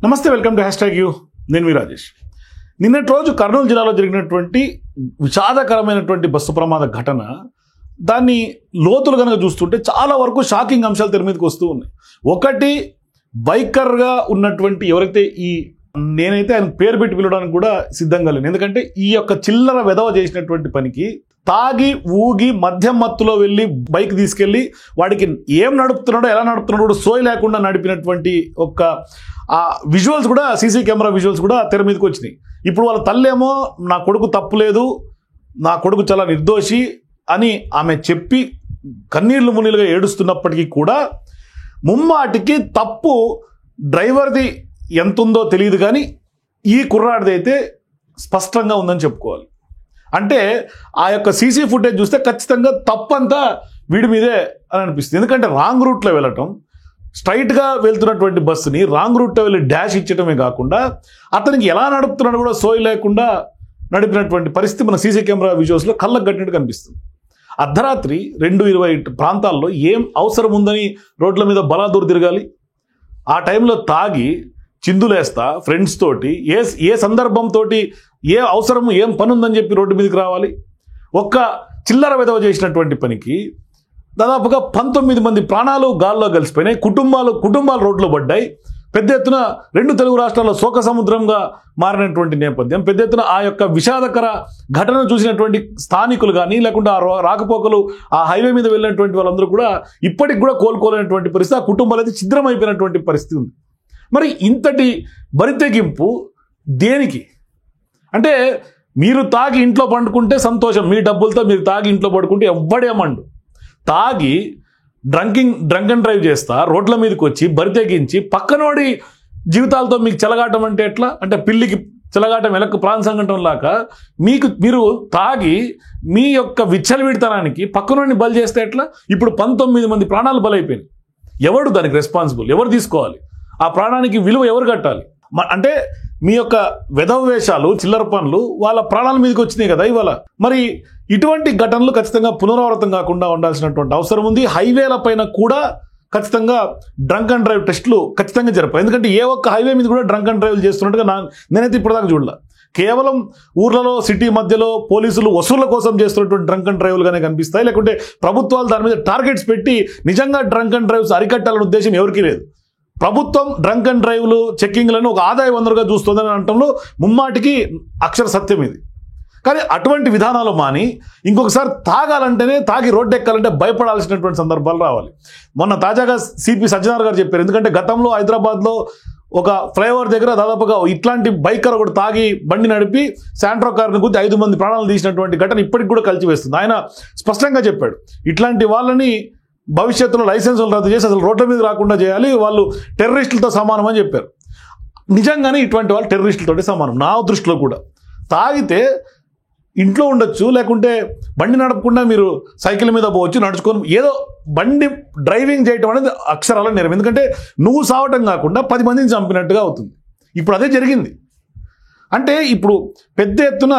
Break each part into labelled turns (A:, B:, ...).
A: నమస్తే, welcome to #you. నేను మీ రాజేష్. నిన్నటి రోజు కర్నూలు జిల్లాలో జరిగినటువంటి విషాదకరమైనటువంటి బస్సు ప్రమాద ఘటన, దాన్ని లోతులు కనుక చూస్తుంటే చాలా వరకు షాకింగ్ అంశాలు తెర మీదకి వస్తూ ఉన్నాయి. ఒకటి, బైకర్గా ఉన్నటువంటి ఎవరైతే నేనైతే ఆయన పేరు పెట్టి పిలవడానికి కూడా సిద్ధంగా లేను. ఎందుకంటే ఈ యొక్క చిల్లర వెధవ చేసినటువంటి పనికి తాగి ఊగి మద్యం మత్తులో వెళ్ళి బైక్ తీసుకెళ్ళి వాడికి ఏం నడుపుతున్నాడో ఎలా నడుపుతున్నాడో కూడా సోయి లేకుండా నడిపినటువంటి ఒక ఆ విజువల్స్ కూడా, సీసీ కెమెరా విజువల్స్ కూడా తెర మీదకి వచ్చినాయి. ఇప్పుడు వాళ్ళ తల్లేమో నా కొడుకు తప్పు లేదు, నా కొడుకు చాలా నిర్దోషి అని ఆమె చెప్పి కన్నీళ్లు మున్నీలుగా ఏడుస్తున్నప్పటికీ కూడా ముమ్మాటికి తప్పు డ్రైవర్ది ఎంతుందో తెలియదు, కానీ ఈ కుర్రాడిది అయితే స్పష్టంగా ఉందని చెప్పుకోవాలి. అంటే ఆ యొక్క సీసీ ఫుటేజ్ చూస్తే ఖచ్చితంగా తప్పంతా వీడి మీదే అని అనిపిస్తుంది. ఎందుకంటే రాంగ్ రూట్లో వెళ్ళటం, స్ట్రైట్గా వెళ్తున్నటువంటి బస్సుని రాంగ్ రూట్లో వెళ్ళి డాష్ ఇచ్చటమే కాకుండా అతనికి ఎలా నడుపుతున్నాడు కూడా సోయి లేకుండా నడిపినటువంటి పరిస్థితి మన సీసీ కెమెరా విజువల్స్లో కళ్ళకు కట్టినట్టు కనిపిస్తుంది. అర్ధరాత్రి 2:20 ప్రాంతాల్లో ఏం అవసరం ఉందని రోడ్ల మీద బలాదూరు తిరగాలి? ఆ టైంలో తాగి చిందులేస్తా ఫ్రెండ్స్ తోటి ఏ సందర్భంతో ఏ అవసరము ఏం పని ఉందని చెప్పి రోడ్డు మీదకి రావాలి? ఒక్క చిల్లర విధవ చేసినటువంటి పనికి దాదాపుగా 19 మంది ప్రాణాలు గాల్లో కలిసిపోయినాయి. కుటుంబాలు రోడ్లో పడ్డాయి. పెద్ద ఎత్తున 2 తెలుగు రాష్ట్రాల్లో శోక సముద్రంగా మారినటువంటి నేపథ్యం, పెద్ద ఎత్తున ఆ యొక్క విషాదకర ఘటనను చూసినటువంటి స్థానికులు కానీ, లేకుంటే ఆ రాకపోకలు ఆ హైవే మీద వెళ్ళినటువంటి వాళ్ళందరూ కూడా ఇప్పటికి కూడా కోలుకోలేనటువంటి పరిస్థితి, ఆ కుటుంబాలు అయితే ఛిద్రమైపోయినటువంటి పరిస్థితి ఉంది. మరి ఇంతటి బరితెగింపు దేనికి? అంటే మీరు తాగి ఇంట్లో పండుకుంటే సంతోషం, మీ డబ్బులతో మీరు తాగి ఇంట్లో పడుకుంటే ఎవ్వడేమండు. తాగి డ్రంక్ అండ్ డ్రైవ్ చేస్తా రోడ్ల మీదకి వచ్చి బరితెగించి పక్కనోడి జీవితాలతో మీకు చెలగాటం అంటే ఎట్లా? అంటే పిల్లికి చెలగాటం వెనక్కు ప్రాణ సంఘటన లాగా మీరు తాగి మీ యొక్క విచ్చలవిడితనానికి పక్కనోడిని బలి చేస్తే ఎట్లా? ఇప్పుడు 19 మంది ప్రాణాలు బలైపోయినాయి. ఎవడు దానికి రెస్పాన్సిబుల్? ఎవరు తీసుకోవాలి? ఆ ప్రాణానికి విలువ ఎవరు కట్టాలి? అంటే మీ యొక్క వెధవ వేషాలు, చిల్లర పనులు వాళ్ళ ప్రాణాల మీదకి వచ్చినాయి కదా ఇవాళ. మరి ఇటువంటి ఘటనలు ఖచ్చితంగా పునరావృతం కాకుండా ఉండాల్సినటువంటి అవసరం ఉంది. హైవేల పైన కూడా ఖచ్చితంగా డ్రంక్ అండ్ డ్రైవ్ టెస్టులు ఖచ్చితంగా జరపాలి. ఎందుకంటే ఏ ఒక్క హైవే మీద కూడా డ్రంక్ అండ్ డ్రైవ్ చేస్తున్నట్టుగా నేనైతే ఇప్పటిదాకా చూడలే. కేవలం ఊర్లలో సిటీ మధ్యలో పోలీసులు వసూళ్ల కోసం చేస్తున్నటువంటి డ్రంక్ అండ్ డ్రైవ్లుగానే కనిపిస్తాయి. లేకుంటే ప్రభుత్వాలు దాని మీద టార్గెట్స్ పెట్టి నిజంగా డ్రంక్ అండ్ డ్రైవ్స్ అరికట్టాలనే ఉద్దేశం ఎవరికీ లేదు. ప్రభుత్వం డ్రంక్ అండ్ డ్రైవ్లు చెక్కింగ్లను ఒక ఆదాయ వనరుగా చూస్తుందని అనటంలో ముమ్మాటికి అక్షర సత్యం ఇది. కానీ అటువంటి విధానాలు మాని ఇంకొకసారి తాగాలంటేనే, తాగి రోడ్డు ఎక్కాలంటే భయపడాల్సినటువంటి సందర్భాలు రావాలి. మొన్న తాజాగా సిపి సజ్జనార్ గారు చెప్పారు. ఎందుకంటే గతంలో హైదరాబాద్లో ఒక ఫ్లైఓవర్ దగ్గర దాదాపుగా ఇట్లాంటి బైకర్ ఒకటి తాగి బండి నడిపి శాంట్రో కార్ని గుద్ది 5 మంది ప్రాణాలు తీసినటువంటి ఘటన ఇప్పటికి కూడా కలిసివేస్తుంది. ఆయన స్పష్టంగా చెప్పాడు, ఇట్లాంటి వాళ్ళని భవిష్యత్తులో లైసెన్సులు రద్దు చేసి అసలు రోడ్ల మీద రాకుండా చేయాలి, వాళ్ళు టెర్రరిస్టులతో సమానం అని చెప్పారు. నిజంగానే ఇటువంటి వాళ్ళు టెర్రరిస్టులతో సమానం నా దృష్టిలో కూడా. తాగితే ఇంట్లో ఉండొచ్చు, లేకుంటే బండి నడపకుండా మీరు సైకిల్ మీద పోవచ్చు, నడుచుకొని ఏదో బండి డ్రైవింగ్ చేయటం అనేది అక్షరాల నేరం. ఎందుకంటే నువ్వు సావటం కాకుండా 10 మందిని చంపినట్టుగా అవుతుంది. ఇప్పుడు అదే జరిగింది. అంటే ఇప్పుడు పెద్ద ఎత్తున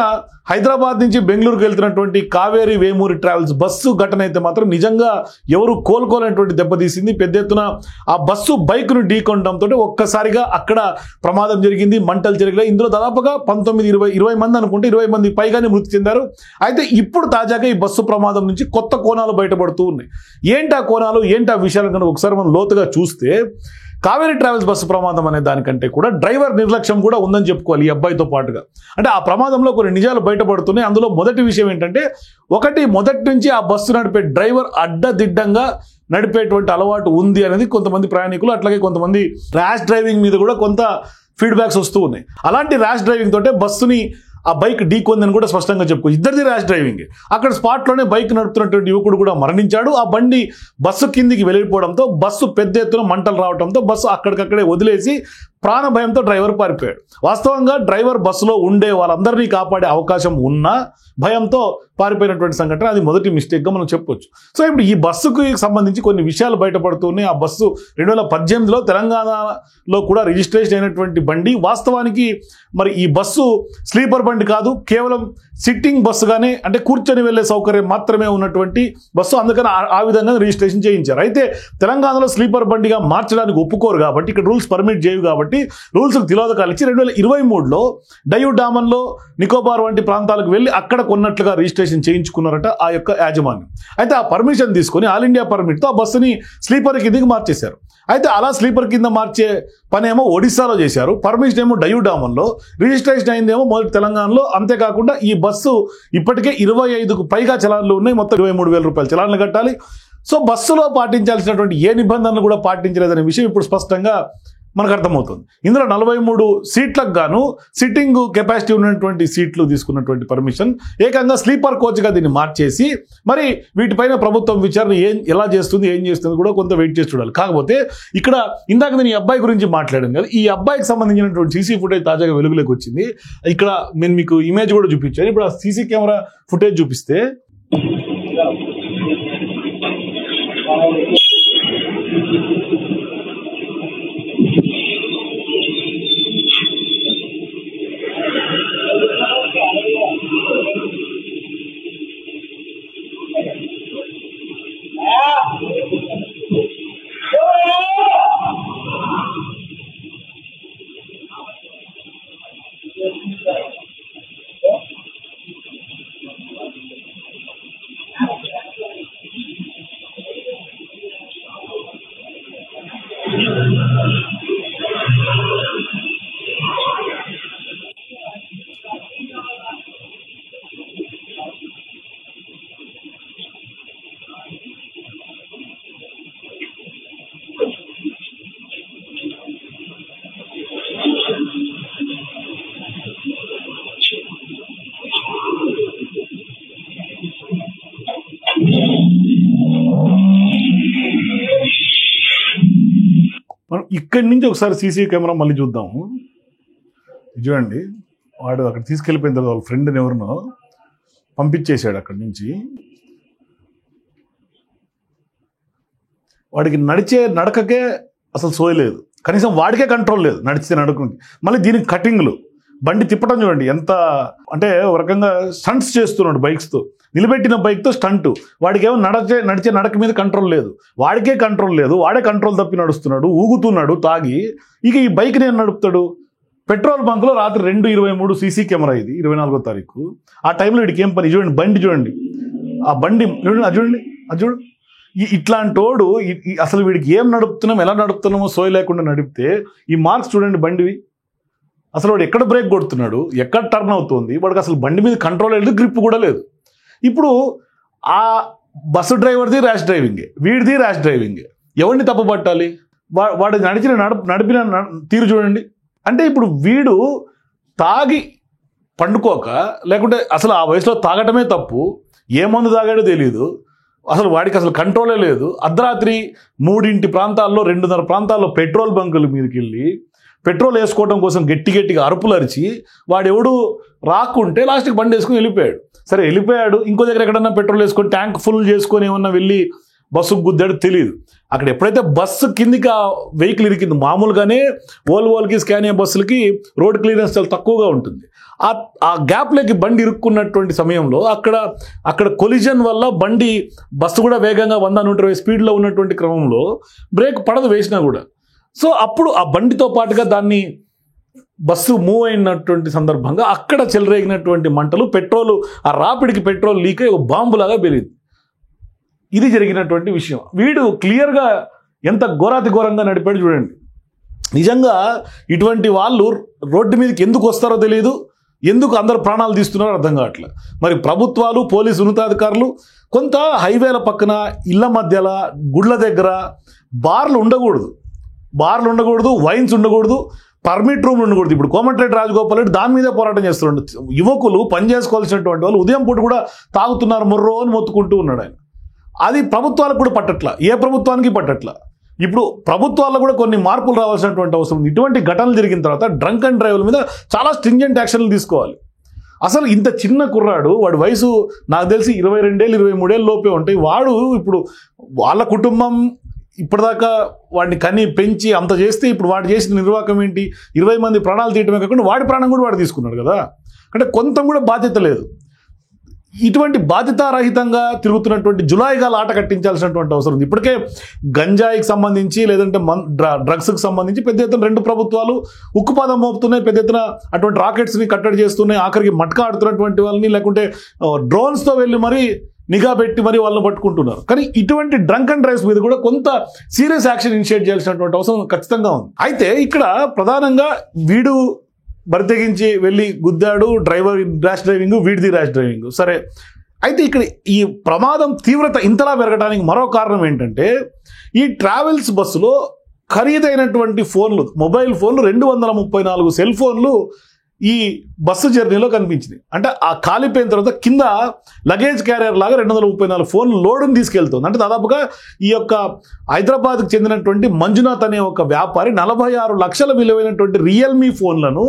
A: హైదరాబాద్ నుంచి బెంగళూరుకు వెళ్తున్నటువంటి కావేరీ వేమూరి ట్రావెల్స్ బస్సు ఘటన అయితే మాత్రం నిజంగా ఎవరు కోలుకోలేనటువంటి దెబ్బతీసింది. పెద్ద ఎత్తున ఆ బస్సు బైక్ను ఢీకొనడంతో ఒక్కసారిగా అక్కడ ప్రమాదం జరిగింది, మంటలు జరిగాయి. ఇందులో దాదాపుగా 19-20 మంది అనుకుంటే 20 మంది పైగానే మృతి చెందారు. అయితే ఇప్పుడు తాజాగా ఈ బస్సు ప్రమాదం నుంచి కొత్త కోణాలు బయటపడుతూ ఉన్నాయి. ఏంటి ఆ కోణాలు, ఏంటి ఆ విషయాలు కనుక ఒకసారి మనం లోతుగా చూస్తే, కావేరీ ట్రావెల్స్ బస్సు ప్రమాదం అనే దానికంటే కూడా డ్రైవర్ నిర్లక్ష్యం కూడా ఉందని చెప్పుకోవాలి ఈ అబ్బాయితో పాటుగా. అంటే ఆ ప్రమాదంలో కొన్ని నిజాలు బయటపడుతున్నాయి. అందులో మొదటి విషయం ఏంటంటే, మొదటి నుంచి ఆ బస్సు నడిపే డ్రైవర్ అడ్డదిడ్డంగా నడిపేటువంటి అలవాటు ఉంది అనేది కొంతమంది ప్రయాణికులు, అట్లాగే కొంతమంది ర్యాష్ డ్రైవింగ్ మీద కూడా కొంత ఫీడ్బ్యాక్స్ వస్తూ ఉన్నాయి. అలాంటి ర్యాష్ డ్రైవింగ్ తోటే బస్సుని ఆ బైక్ ఢీకొందని కూడా స్పష్టంగా చెప్పుకోవచ్చు. ఇద్దరిది ర్యాష్ డ్రైవింగ్. అక్కడ స్పాట్లోనే బైక్ నడుపుతున్నటువంటి యువకుడు కూడా మరణించాడు. ఆ బండి బస్సు కిందికి వెళ్ళిపోవడంతో బస్సు పెద్ద ఎత్తున మంటలు రావడంతో బస్సు అక్కడికక్కడే వదిలేసి ప్రాణ భయంతో డ్రైవర్ పారిపోయాడు. వాస్తవంగా డ్రైవర్ బస్సులో ఉండే వాళ్ళందరినీ కాపాడే అవకాశం ఉన్నా భయంతో పారిపోయినటువంటి సంఘటన, అది మొదటి మిస్టేక్గా మనం చెప్పొచ్చు. సో ఇప్పుడు ఈ బస్సుకు సంబంధించి కొన్ని విషయాలు బయటపడుతున్నాయి. ఆ బస్సు 2018లో తెలంగాణలో కూడా రిజిస్ట్రేషన్ అయినటువంటి బండి. వాస్తవానికి మరి ఈ బస్సు స్లీపర్ బండి కాదు, కేవలం సిట్టింగ్ బస్సుగానే, అంటే కూర్చొని వెళ్లే సౌకర్యం మాత్రమే ఉన్నటువంటి బస్సు. అందుకని ఆ విధంగా రిజిస్ట్రేషన్ చేయించారు. అయితే తెలంగాణలో స్లీపర్ బండిగా మార్చడానికి ఒప్పుకోరు కాబట్టి, ఇక్కడ రూల్స్ పర్మిట్ చేయవు కాబట్టి కాబట్టి రూల్స్కి తిలోదకాలు ఇచ్చి 2023లో డయూ డామన్లో నికోబార్ వంటి ప్రాంతాలకు వెళ్ళి అక్కడ కొన్నట్లుగా రిజిస్ట్రేషన్ చేయించుకున్నారట ఆ యొక్క యాజమాన్యం. అయితే ఆ పర్మిషన్ తీసుకొని ఆల్ ఇండియా పర్మిట్తో ఆ బస్సుని స్లీపర్ కిందకి మార్చేశారు. అయితే అలా స్లీపర్ కింద మార్చే పనేమో ఒడిశాలో చేశారు, పర్మిషన్ ఏమో డయూ డామన్లో, రిజిస్ట్రేషన్ అయిందేమో మొదటి తెలంగాణలో. అంతేకాకుండా ఈ బస్సు ఇప్పటికే 25కు పైగా చలాన్లు ఉన్నాయి, మొత్తం 23,000 రూపాయల చలాన్లు కట్టాలి. సో బస్సులో పాటించాల్సినటువంటి ఏ నిబంధనలు కూడా పాటించలేదనే విషయం ఇప్పుడు స్పష్టంగా మనకు అర్థమవుతుంది. ఇందులో 43 సీట్లకు గాను సిట్టింగ్ కెపాసిటీ ఉన్నటువంటి సీట్లు తీసుకున్నటువంటి పర్మిషన్ ఏకంగా స్లీపర్ కోచ్గా దీన్ని మార్చేసి మరి వీటిపైన ప్రభుత్వం విచారణ ఎలా చేస్తుంది, ఏం చేస్తుంది కూడా కొంత వెయిట్ చేసి చూడాలి. కాకపోతే ఇక్కడ ఇందాక నేను ఈ అబ్బాయి గురించి మాట్లాడాను కదా, ఈ అబ్బాయికి సంబంధించినటువంటి సీసీ ఫుటేజ్ తాజాగా వెలుగులోకి వచ్చింది. ఇక్కడ నేను మీకు ఇమేజ్ కూడా చూపించాను. ఇప్పుడు ఆ సీసీ కెమెరా ఫుటేజ్ చూపిస్తే మనం ఇక్కడి నుంచి ఒకసారి సీసీ కెమెరా మళ్ళీ చూద్దాము. చూడండి, వాడు అక్కడ తీసుకెళ్ళిపోయిన తర్వాత వాళ్ళ ఫ్రెండ్ని ఎవరినో పంపించేశాడు అక్కడి నుంచి. వాడికి నడకకే అసలు సోయలేదు, కనీసం వాడికే కంట్రోల్ లేదు నడిచే నడుకునికి. మళ్ళీ దీనికి కటింగ్లు, బండి తిప్పడం చూడండి ఎంత అంటే ఒక రకంగా స్టంట్స్ చేస్తున్నాడు బైక్స్తో. నిలబెట్టిన బైక్తో స్టంటు. వాడికేమో నడిచే నడక మీద కంట్రోల్ లేదు, వాడికే కంట్రోల్ లేదు, వాడే కంట్రోల్ తప్పి నడుస్తున్నాడు, ఊగుతున్నాడు తాగి. ఇక ఈ బైక్ నేను నడుపుతాడు. పెట్రోల్ బంక్లో రాత్రి 2:23 సీసీ కెమెరా, ఇది 24వ తారీఖు. ఆ టైంలో వీడికి ఏం పని? చూడండి బండి చూడండి, ఆ బండి చూడండి, అది చూడు. ఇట్లాంటోడు అసలు వీడికి ఏం నడుపుతున్నాం, ఎలా నడుపుతున్నామో సోయ లేకుండా నడిపితే ఈ మార్క్స్ చూడండి బండివి. అసలు వాడు ఎక్కడ బ్రేక్ కొడుతున్నాడు, ఎక్కడ టర్న్ అవుతుంది, వాడికి అసలు బండి మీద కంట్రోల్ లేదు, గ్రిప్ కూడా లేదు. ఇప్పుడు ఆ బస్సు డ్రైవర్ది ర్యాష్ డ్రైవింగే, వీడిది ర్యాష్ డ్రైవింగే. ఎవరిని తప్పుపట్టాలి? వాడు నడిపిన తీరు చూడండి. అంటే ఇప్పుడు వీడు తాగి పండుకోక, లేకుంటే అసలు ఆ వయసులో తాగటమే తప్పు, ఏ మందు తాగాడో తెలియదు, అసలు వాడికి అసలు కంట్రోలే లేదు. అర్ధరాత్రి 3 ప్రాంతాల్లో 2:30 ప్రాంతాల్లో పెట్రోల్ బంకుల మీదకి వెళ్ళి పెట్రోల్ వేసుకోవడం కోసం గట్టిగా అరుపులు అరిచి వాడెవడు రాకుంటే లాస్ట్కి బండి వేసుకుని వెళ్ళిపోయాడు. సరే వెళ్ళిపోయాడు, ఇంకో దగ్గర ఎక్కడన్నా పెట్రోల్ వేసుకొని ట్యాంక్ ఫుల్ చేసుకొని ఏమన్నా వెళ్ళి బస్సుకు గుద్దాడు తెలియదు. అక్కడ ఎప్పుడైతే బస్సు కిందికి ఆ వెహికల్ ఇరికింది, మామూలుగానే ఓల్వోల్కి స్కానియా బస్సులకి రోడ్ క్లియరెన్స్ చాలా తక్కువగా ఉంటుంది. ఆ గ్యాప్లోకి బండి ఇరుక్కున్నటువంటి సమయంలో అక్కడ కొలిజన్ వల్ల బస్సు కూడా వేగంగా 100-120 స్పీడ్లో ఉన్నటువంటి క్రమంలో బ్రేక్ పడదు వేసినా కూడా. సో అప్పుడు ఆ బండితో పాటుగా దాన్ని బస్సు మూవ్ అయినటువంటి సందర్భంగా అక్కడ చెలరేగినటువంటి మంటలు, పెట్రోల్ ఆ రాపిడికి పెట్రోల్ లీక్ అయ్యి ఒక బాంబులాగా పెరిగింది. ఇది జరిగినటువంటి విషయం. వీడు క్లియర్గా ఎంత ఘోరంగా నడిపాడు చూడండి. నిజంగా ఇటువంటి వాళ్ళు రోడ్డు మీదకి ఎందుకు వస్తారో తెలియదు, ఎందుకు అందరు ప్రాణాలు తీస్తున్నారో అర్థం కావట్లేదు. మరి ప్రభుత్వాలు, పోలీసు ఉన్నతాధికారులు కొంత హైవేల పక్కన, ఇళ్ల మధ్యలో, గుళ్ళ దగ్గర బార్లు ఉండకూడదు, వైన్స్ ఉండకూడదు, పర్మిట్ రూమ్లు ఉండకూడదు. ఇప్పుడు కోమటిరెడ్డి రాజగోపాల్ రెడ్డి దాని మీదే పోరాటం చేస్తున్నాడు. యువకులు పని చేసుకోవాల్సినటువంటి వాళ్ళు ఉదయం పూట కూడా తాగుతున్నారు, మొర్రో అని మొత్తుకుంటూ ఉన్నాడు ఆయన. అది ప్రభుత్వాలకు కూడా పట్టట్ల, ఏ ప్రభుత్వానికి పట్టట్ల. ఇప్పుడు ప్రభుత్వాల్లో కూడా కొన్ని మార్పులు రావాల్సినటువంటి అవసరం ఉంది. ఇటువంటి ఘటనలు జరిగిన తర్వాత డ్రంక్ అండ్ డ్రైవ్ల మీద చాలా స్ట్రింజెంట్ యాక్షన్లు తీసుకోవాలి. అసలు ఇంత చిన్న కుర్రాడు, వాడి వయసు నాకు తెలిసి 22-23 లోపే ఉంటాయి. వాడు ఇప్పుడు వాళ్ళ కుటుంబం ఇప్పటిదాకా వాడిని కని పెంచి అంత చేస్తే ఇప్పుడు వాడు చేసిన నిర్వాహకం ఏంటి? 20 మంది ప్రాణాలు తీయటమే కాకుండా వాడి ప్రాణం కూడా వాడు తీసుకున్నాడు కదా. అంటే కొంత కూడా బాధ్యత లేదు. ఇటువంటి బాధ్యతారహితంగా తిరుగుతున్నటువంటి జులాయిగాల ఆట కట్టించాల్సినటువంటి అవసరం ఉంది. ఇప్పటికే గంజాయికి సంబంధించి లేదంటే డ్రగ్స్కి సంబంధించి పెద్ద ఎత్తున 2 ప్రభుత్వాలు ఉక్కుపాదం మోపుతున్నాయి, పెద్ద ఎత్తున అటువంటి రాకెట్స్ని కట్టడి చేస్తున్నాయి, ఆఖరికి మట్కా ఆడుతున్నటువంటి వాళ్ళని లేకుంటే డ్రోన్స్తో వెళ్ళి మరీ నిఘా పెట్టి మరి వాళ్ళని పట్టుకుంటున్నారు. కానీ ఇటువంటి డ్రంక్ అండ్ డ్రైవ్స్ మీద కూడా కొంత సీరియస్ యాక్షన్ ఇనిషియేట్ చేయాల్సినటువంటి అవసరం ఖచ్చితంగా ఉంది. అయితే ఇక్కడ ప్రధానంగా వీడు బరితెగించి వెళ్ళి గుద్దాడు, డ్రైవర్ ర్యాష్ డ్రైవింగ్, వీడిది ర్యాష్ డ్రైవింగ్, సరే. అయితే ఇక్కడ ఈ ప్రమాదం తీవ్రత ఇంతలా పెరగడానికి మరో కారణం ఏంటంటే ఈ ట్రావెల్స్ బస్సులో ఖరీదైనటువంటి ఫోన్లు, మొబైల్ ఫోన్లు 234 సెల్ ఫోన్లు ఈ బస్సు జర్నీలో కనిపించింది. అంటే ఆ కాలిపోయిన తర్వాత కింద లగేజ్ క్యారియర్ లాగా 234 ఫోన్లు లోడుని తీసుకెళ్తుంది. అంటే దాదాపుగా ఈ యొక్క హైదరాబాద్కు చెందినటువంటి మంజునాథ్ అనే ఒక వ్యాపారి 46 లక్షల విలువైనటువంటి రియల్మీ ఫోన్లను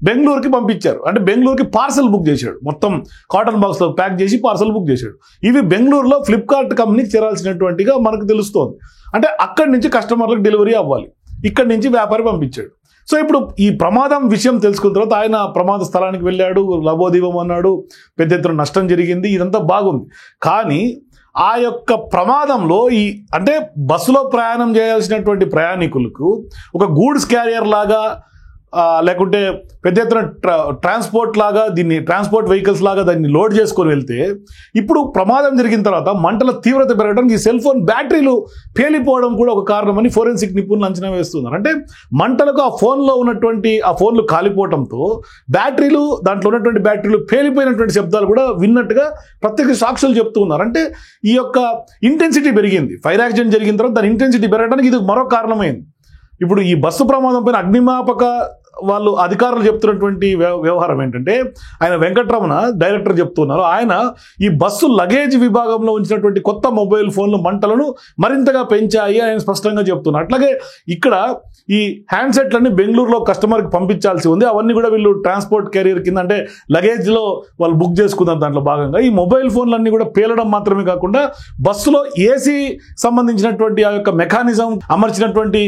A: బెంగళూరుకి పంపించారు. అంటే బెంగళూరుకి పార్సల్ బుక్ చేశాడు, మొత్తం కాటన్ బాక్స్లో ప్యాక్ చేసి పార్సల్ బుక్ చేశాడు. ఇవి బెంగళూరులో ఫ్లిప్కార్ట్ కంపెనీకి చేరాల్సినటువంటిగా మనకు తెలుస్తోంది. అంటే అక్కడి నుంచి కస్టమర్లకు డెలివరీ అవ్వాలి, ఇక్కడి నుంచి వ్యాపారి పంపించాడు. సో ఇప్పుడు ఈ ప్రమాదం విషయం తెలుసుకున్న తర్వాత ఆయన ప్రమాద స్థలానికి వెళ్ళాడు, లబోదీపం అన్నాడు, పెద్ద ఎత్తున నష్టం జరిగింది, ఇదంతా బాగుంది. కానీ ఆ యొక్క ప్రమాదంలో అంటే బస్సులో ప్రయాణం చేయాల్సినటువంటి ప్రయాణికులకు ఒక గూడ్స్ క్యారియర్ లాగా లేకుంటే పెద్ద ఎత్తున ట్రాన్స్పోర్ట్ లాగా దీన్ని ట్రాన్స్పోర్ట్ వెహికల్స్ లాగా దాన్ని లోడ్ చేసుకొని వెళ్తే ఇప్పుడు ప్రమాదం జరిగిన తర్వాత మంటల తీవ్రత పెరగడానికి ఈ సెల్ ఫోన్ బ్యాటరీలు పేలిపోవడం కూడా ఒక కారణమని ఫోరెన్సిక్ నిపుణులు అంచనా వేస్తున్నారు. అంటే మంటలకు ఆ ఫోన్లో ఉన్నటువంటి ఆ ఫోన్లు కాలిపోవడంతో బ్యాటరీలు, దాంట్లో ఉన్నటువంటి బ్యాటరీలు పేలిపోయినటువంటి శబ్దాలు కూడా విన్నట్టుగా ప్రత్యక్ష సాక్షులు చెప్తూ ఉన్నారు. అంటే ఈ యొక్క ఇంటెన్సిటీ పెరిగింది. ఫైర్ యాక్సిడెంట్ జరిగిన తర్వాత దాని ఇంటెన్సిటీ పెరగడానికి ఇది మరో కారణమైంది. ఇప్పుడు ఈ బస్సు ప్రమాదం పైన అగ్నిమాపక వాళ్ళు అధికారులు చెప్తున్నటువంటి వ్యవహారం ఏంటంటే, ఆయన వెంకటరమణ డైరెక్టర్ చెప్తున్నారు, ఆయన ఈ బస్సు లగేజ్ విభాగంలో ఉంచినటువంటి కొత్త మొబైల్ ఫోన్లు మంటలను మరింతగా పెంచాయి ఆయన స్పష్టంగా చెప్తున్నారు. అట్లాగే ఇక్కడ ఈ హ్యాండ్సెట్లన్నీ బెంగళూరులో కస్టమర్కి పంపించాల్సి ఉంది. అవన్నీ కూడా వీళ్ళు ట్రాన్స్పోర్ట్ కెరీర్ కింద అంటే లగేజ్లో వాళ్ళు బుక్ చేసుకున్నారు. దాంట్లో భాగంగా ఈ మొబైల్ ఫోన్లన్నీ కూడా పేలడం మాత్రమే కాకుండా బస్సులో ఏసీ సంబంధించినటువంటి ఆ యొక్క మెకానిజం అమర్చినటువంటి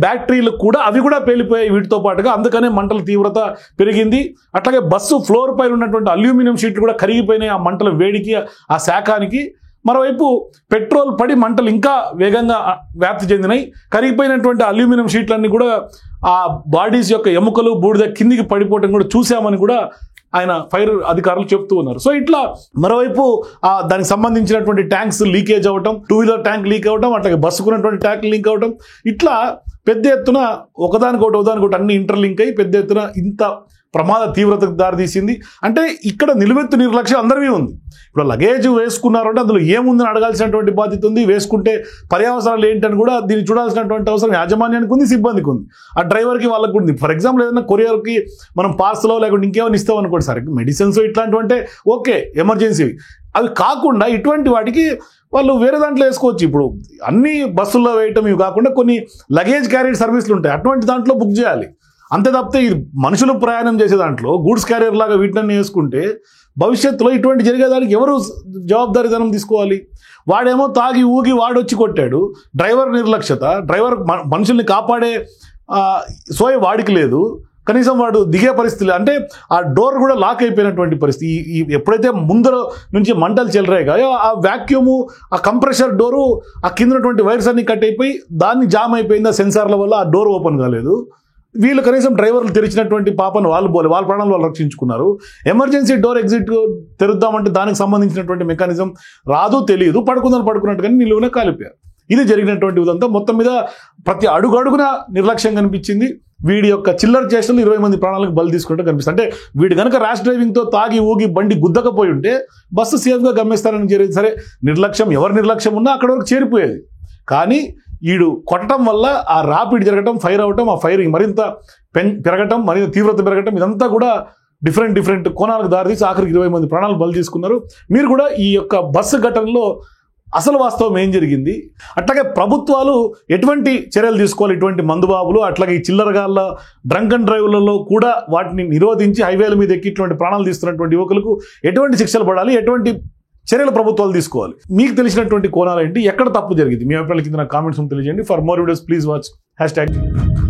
A: బ్యాటరీలు కూడా అవి కూడా పేలిపోయాయి వీటితో పాటుగా. అందుకనే మంటల తీవ్రత పెరిగింది. అట్లాగే బస్సు ఫ్లోర్ పైన ఉన్నటువంటి అల్యూమినియం షీట్లు కూడా కరిగిపోయినాయి ఆ మంటల వేడికి, ఆ శాఖానికి. మరోవైపు పెట్రోల్ పడి మంటలు ఇంకా వేగంగా వ్యాప్తి చెందినాయి. కరిగిపోయినటువంటి అల్యూమినియం షీట్లన్నీ కూడా ఆ బాడీస్ యొక్క ఎముకలు బూడిద కిందికి పడిపోవడం కూడా చూసామని కూడా ఆయన ఫైర్ అధికారులు చెప్తూ ఉన్నారు. సో ఇట్లా మరోవైపు దానికి సంబంధించినటువంటి ట్యాంక్స్ లీకేజ్ అవ్వటం, 2-వీలర్ ట్యాంక్ లీక్ అవ్వటం, అట్లాగే బస్సుకున్నటువంటి ట్యాంక్ లీక్ అవ్వటం, ఇట్లా పెద్ద ఎత్తున ఒకదానికొకటి అన్ని ఇంటర్లింక్ అయ్యి పెద్ద ఎత్తున ఇంత ప్రమాద తీవ్రతకు దారితీసింది. అంటే ఇక్కడ నిలువెత్తు నిర్లక్ష్యం అందరికీ ఉంది. ఇప్పుడు లగేజ్ వేసుకున్నారంటే అందులో ఏముందని అడగాల్సినటువంటి బాధ్యత ఉంది. వేసుకుంటే పర్యావసరాలు ఏంటని కూడా దీన్ని చూడాల్సినటువంటి అవసరం యాజమాన్యానికి ఉంది, సిబ్బందికి ఉంది, ఆ డ్రైవర్కి వాళ్ళకి ఉంది. ఫర్ ఎగ్జాంపుల్ ఏదైనా కొరియర్కి మనం పార్సల్ లేకుంటే ఇంకేమైనా ఇస్తాం అనుకోండి, సరే మెడిసిన్స్ ఇట్లాంటివి అంటే ఓకే, ఎమర్జెన్సీ. అవి కాకుండా ఇటువంటి వాటికి వాళ్ళు వేరే దాంట్లో వేసుకోవచ్చు. ఇప్పుడు అన్ని బస్సుల్లో వేయటం ఇవి కాకుండా కొన్ని లగేజ్ క్యారియర్ సర్వీసులు ఉంటాయి, అటువంటి దాంట్లో బుక్ చేయాలి. అంతే తప్పితే ఇది మనుషులు ప్రయాణం చేసే దాంట్లో గూడ్స్ క్యారియర్ లాగా వీటిని వేసుకుంటే భవిష్యత్తులో ఇటువంటి జరిగేదానికి ఎవరు జవాబుదారీతనం తీసుకోవాలి? వాడేమో తాగి ఊగి వాడొచ్చి కొట్టాడు, డ్రైవర్ నిర్లక్ష్యత, డ్రైవర్ మనుషుల్ని కాపాడే సోయ వాడికి లేదు, కనీసం వాడు దిగే పరిస్థితి. అంటే ఆ డోర్ కూడా లాక్ అయిపోయినటువంటి పరిస్థితి. ఎప్పుడైతే ముందర నుంచి మంటలు చెలరేగాయో ఆ వ్యాక్యూము, ఆ కంప్రెషర్ డోరు, ఆ కిందటువంటి వైర్స్ అన్ని కట్ అయిపోయి దాన్ని జామ్ అయిపోయింది. ఆ సెన్సార్ల వల్ల ఆ డోర్ ఓపెన్ కాలేదు. వీళ్ళు కనీసం డ్రైవర్లు తెరిచినటువంటి పాపను వాళ్ళు పోలే, వాళ్ళ ప్రాణాలు వాళ్ళు రక్షించుకున్నారు. ఎమర్జెన్సీ డోర్ ఎగ్జిట్ తెరుద్దామంటే దానికి సంబంధించినటువంటి మెకానిజం రాదు, తెలియదు, పడుకున్నట్టుగానే నిలువునే కాలిపోయారు. ఇది జరిగినటువంటి ఇదంతా మొత్తం మీద ప్రతి అడుగున నిర్లక్ష్యం కనిపించింది. వీడి యొక్క చిల్లర చేష్టలు 20 మంది ప్రాణాలకు బలి తీసుకుంటే కనిపిస్తుంది. అంటే వీడు కనుక ర్యాష్ డ్రైవింగ్తో తాగి ఊగి బండి గుద్దకపోయి ఉంటే బస్సు సేఫ్గా గమ్యస్థానానికి జరిగింది. సరే, నిర్లక్ష్యం, ఎవరి నిర్లక్ష్యం ఉన్నా అక్కడ వరకు చేరిపోయేది. కానీ వీడు కొట్టడం వల్ల ఆ ర్యాపిడ్ జరగటం, ఫైర్ అవ్వటం, ఆ ఫైరింగ్ మరింత పెరగటం, మరింత తీవ్రత పెరగటం, ఇదంతా కూడా డిఫరెంట్ కోణాలకు దారితీసి ఆఖరికి 20 మంది ప్రాణాలు బలి తీసుకున్నారు. మీరు కూడా ఈ యొక్క బస్సు ఘటనలో అసలు వాస్తవం ఏం జరిగింది, అట్లాగే ప్రభుత్వాలు ఎటువంటి చర్యలు తీసుకోవాలి, ఇటువంటి మందుబాబులు అట్లాగే ఈ చిల్లరగాళ్ళ డ్రంక్ అండ్ డ్రైవ్లలో కూడా వాటిని నిరోధించి హైవేల మీద ఎక్కి ఇటువంటి ప్రాణాలు తీస్తున్నటువంటి యువకులకు ఎటువంటి శిక్షలు పడాలి, ఎటువంటి చర్యలు ప్రభుత్వాలు తీసుకోవాలి, మీకు తెలిసినటువంటి కోణాలు ఏంటి, ఎక్కడ తప్పు జరిగింది, మీ అభిప్రాయాల కింద నాకు కామెంట్స్ తెలియజేయండి. For more videos please watch #.